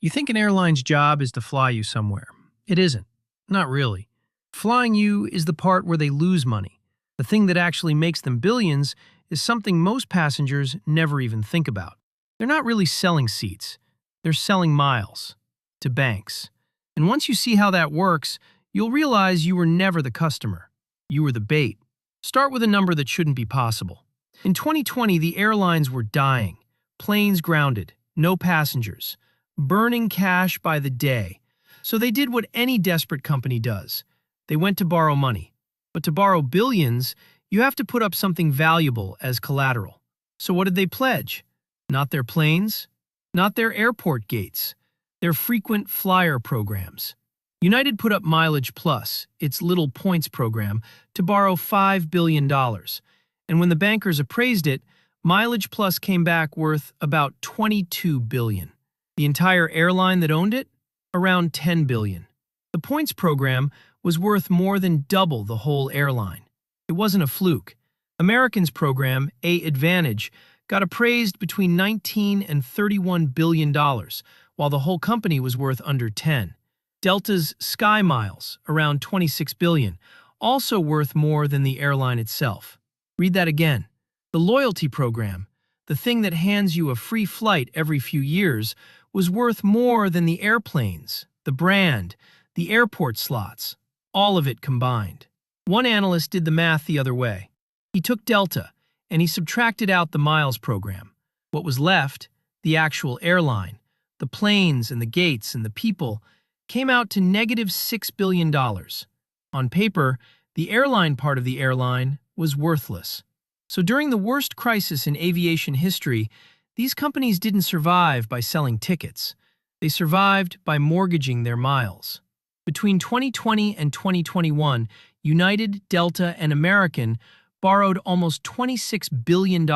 You think an airline's job is to fly you somewhere. It isn't. Not really. Flying you is the part where they lose money. The thing that actually makes them billions is something most passengers never even think about. They're not really selling seats. They're selling miles to banks. And once you see how that works, you'll realize you were never the customer. You were the bait. Start with a number that shouldn't be possible. In 2020, the airlines were dying. Planes grounded. No passengers. Burning cash by the day. So they did what any desperate company does. They went to borrow money. But to borrow billions, you have to put up something valuable as collateral. So what did they pledge? Not their planes, not their airport gates, their frequent flyer programs. United put up MileagePlus, its little points program, to borrow $5 billion. And when the bankers appraised it, MileagePlus came back worth about $22 billion. The entire airline that owned it? Around $10 billion. The points program was worth more than double the whole airline. It wasn't a fluke. American's program, AAdvantage, got appraised between $19 and $31 billion, while the whole company was worth under 10. Delta's Sky Miles, around $26 billion, also worth more than the airline itself. Read that again. The loyalty program, the thing that hands you a free flight every few years, was worth more than the airplanes, the brand, the airport slots, all of it combined. One analyst did the math the other way. He took Delta, and he subtracted out the miles program. What was left, the actual airline, the planes and the gates and the people, came out to negative $6 billion. On paper, the airline part of the airline was worthless. So during the worst crisis in aviation history, these companies didn't survive by selling tickets. They survived by mortgaging their miles. Between 2020 and 2021, United, Delta, and American borrowed almost $26 billion,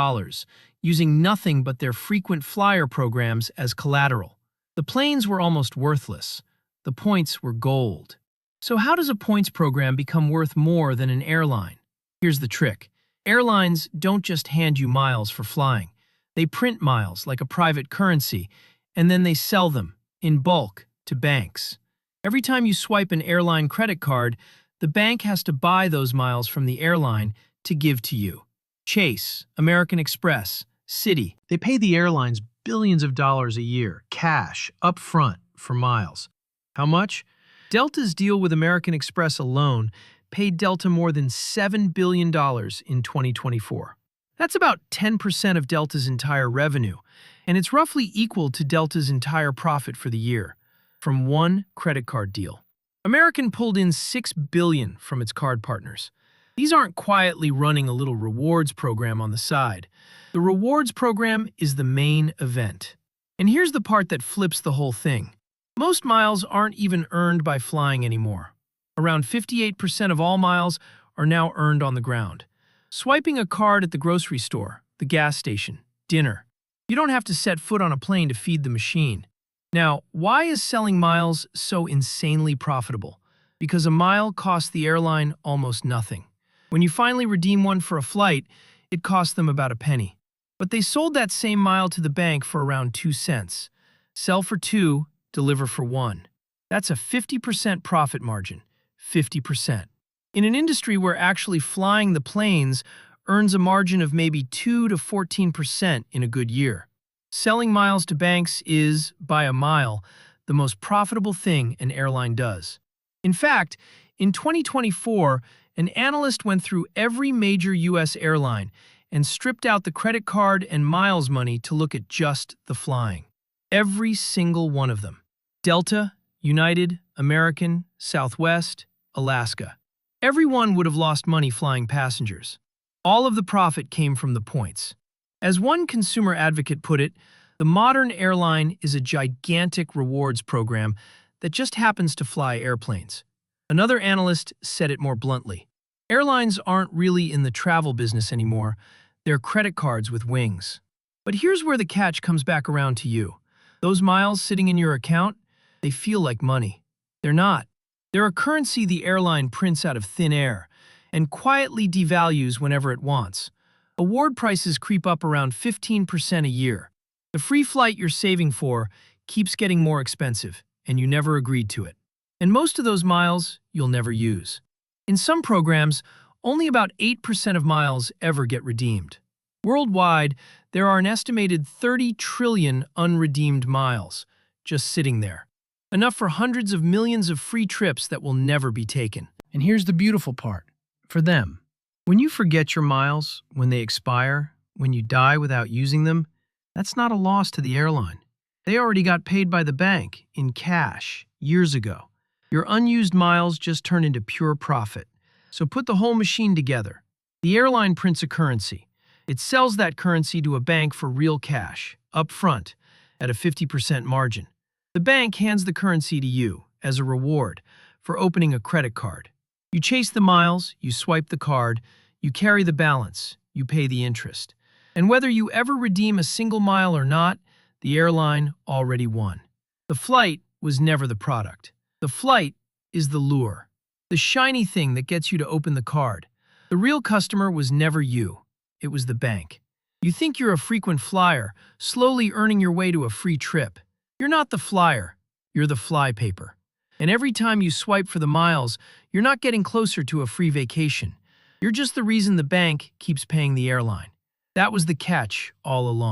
using nothing but their frequent flyer programs as collateral. The planes were almost worthless. The points were gold. So how does a points program become worth more than an airline? Here's the trick. Airlines don't just hand you miles for flying. They print miles like a private currency, and then they sell them in bulk to banks. Every time you swipe an airline credit card, the bank has to buy those miles from the airline to give to you. Chase, American Express, Citi, they pay the airlines billions of dollars a year, cash, up front, for miles. How much? Delta's deal with American Express alone paid Delta more than $7 billion in 2024. That's about 10% of Delta's entire revenue, and it's roughly equal to Delta's entire profit for the year, from one credit card deal. American pulled in $6 billion from its card partners. These aren't quietly running a little rewards program on the side. The rewards program is the main event. And here's the part that flips the whole thing. Most miles aren't even earned by flying anymore. Around 58% of all miles are now earned on the ground. Swiping a card at the grocery store, the gas station, dinner. You don't have to set foot on a plane to feed the machine. Now, why is selling miles so insanely profitable? Because a mile costs the airline almost nothing. When you finally redeem one for a flight, it costs them about a penny. But they sold that same mile to the bank for around 2 cents. Sell for 2, deliver for 1. That's a 50% profit margin. 50%. In an industry where actually flying the planes earns a margin of maybe 2 to 14% in a good year. Selling miles to banks is, by a mile, the most profitable thing an airline does. In fact, in 2024, an analyst went through every major U.S. airline and stripped out the credit card and miles money to look at just the flying. Every single one of them. Delta, United, American, Southwest, Alaska. Everyone would have lost money flying passengers. All of the profit came from the points. As one consumer advocate put it, the modern airline is a gigantic rewards program that just happens to fly airplanes. Another analyst said it more bluntly. Airlines aren't really in the travel business anymore. They're credit cards with wings. But here's where the catch comes back around to you. Those miles sitting in your account, they feel like money. They're not. They're a currency the airline prints out of thin air and quietly devalues whenever it wants. Award prices creep up around 15% a year. The free flight you're saving for keeps getting more expensive, and you never agreed to it. And most of those miles you'll never use. In some programs, only about 8% of miles ever get redeemed. Worldwide, there are an estimated 30 trillion unredeemed miles just sitting there. Enough for hundreds of millions of free trips that will never be taken. And here's the beautiful part. For them, when you forget your miles, when they expire, when you die without using them, that's not a loss to the airline. They already got paid by the bank in cash years ago. Your unused miles just turn into pure profit. So put the whole machine together. The airline prints a currency. It sells that currency to a bank for real cash, up front, at a 50% margin. The bank hands the currency to you as a reward for opening a credit card. You chase the miles, you swipe the card, you carry the balance, you pay the interest. And whether you ever redeem a single mile or not, the airline already won. The flight was never the product. The flight is the lure, the shiny thing that gets you to open the card. The real customer was never you. It was the bank. You think you're a frequent flyer, slowly earning your way to a free trip. You're not the flyer. You're the flypaper. And every time you swipe for the miles, you're not getting closer to a free vacation. You're just the reason the bank keeps paying the airline. That was the catch all along.